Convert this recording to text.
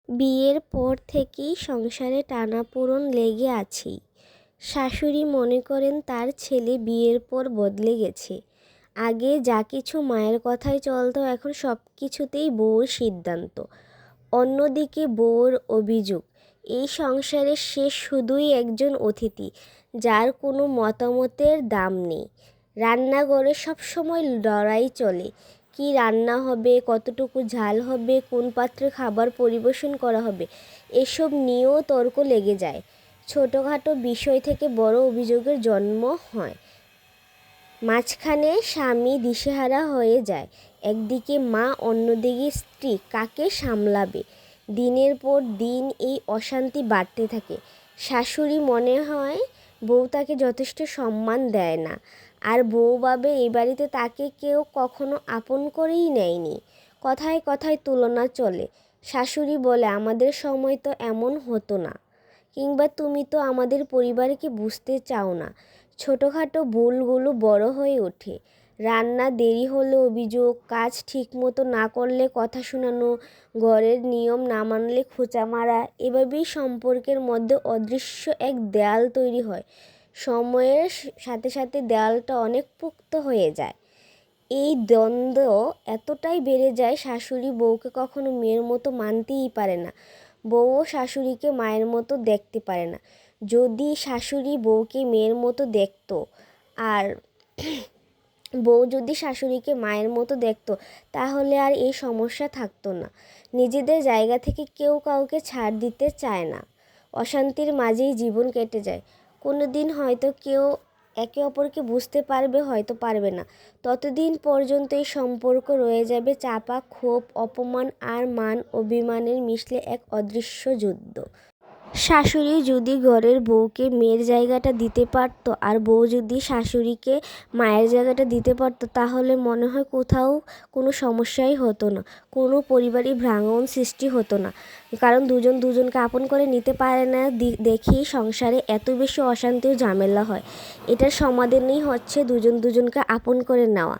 বিয়ের পর থেকেই সংসারে টানাপোড়েন লেগে আছেই। শাশুড়ি মনে করেন তার ছেলে বিয়ের পর বদলে গেছে। আগে যা কিছু মায়ের কথাই চলতো, এখন সব কিছুতেই বউর সিদ্ধান্ত। অন্যদিকে বউর অভিযোগ, এই সংসারে সে শুধুই একজন অতিথি, যার কোনো মতামতের দাম নেই। রান্নাঘরে সবসময় লড়াই চলে, কি রান্না হবে, কতটুকু ঝাল হবে, কোন পাত্রে খাবার পরিবেশন করা হবে, এসব নিয়েও তর্ক লেগে যায়। ছোটোখাটো বিষয় থেকে বড় অভিযোগের জন্ম হয়। মাঝখানে স্বামী দিশেহারা হয়ে যায়। একদিকে মা, অন্যদিকে স্ত্রী, কাকে সামলাবে? দিনের পর দিন এই অশান্তি বাড়তে থাকে। শাশুড়ি মনে হয় বউ তাকে যথেষ্ট সম্মান দেয় না, আর বউ ভাবে এই বাড়িতে তাকে কেউ কখনো আপন করেই নেয়নি। কথায় কথায় তুলনা চলে। শাশুড়ি বলে, আমাদের সময় তো এমন হতো না, কিংবা তুমি তো আমাদের পরিবারকে বুঝতে চাও না। ছোটোখাটো ভুলগুলো বড় হয়ে ওঠে। রান্না দেরি হলে অভিযোগ, কাজ ঠিকমতো না করলে কথা শোনানো, ঘরের নিয়ম না মানলে খোঁচা মারা। এভাবেই সম্পর্কের মধ্যে অদৃশ্য এক দেয়াল তৈরি হয়। সময়ের সাথে সাথে দেয়ালটা অনেক পোক্ত হয়ে যায়। এই দ্বন্দ্ব এতটাই বেড়ে যায়, শাশুড়ি বউকে কখনো মেয়ের মতো মানতেই পারে না, বউও শাশুড়িকে মায়ের মতো দেখতে পারে না। যদি শাশুড়ি বউকে মেয়ের মতো দেখতো, আর বউ যদি শাশুড়িকে মায়ের মতো দেখতো, তাহলে আর এই সমস্যা থাকতো না। নিজেদের জায়গা থেকে কেউ কাউকে ছাড় দিতে চায় না। অশান্তির মাঝেই জীবন কেটে যায়। কোনো দিন হয়তো কেউ একে অপরকে বুঝতে পারবে, হয়তো পারবে না। ততদিন পর্যন্ত এই সম্পর্ক রয়ে যাবে চাপা ক্ষোভ, অপমান আর মান অভিমানের মিশলে এক অদৃশ্য যুদ্ধ। শাশুড়ি যদি ঘরের বউকে মেয়ের জায়গাটা দিতে পারতো, আর বউ যদি শাশুড়িকে মায়ের জায়গাটা দিতে পারতো, তাহলে মনে হয় কোথাও কোনো সমস্যাই হতো না, কোনো পরিবারে ভাঙন সৃষ্টি হতো না। কারণ দুজন দুজনকে আপন করে নিতে পারে না দেখেই সংসারে এত বেশি অশান্তি ও ঝামেলা হয়। এটার সমাধানই হচ্ছে দুজন দুজনকে আপন করে নেওয়া।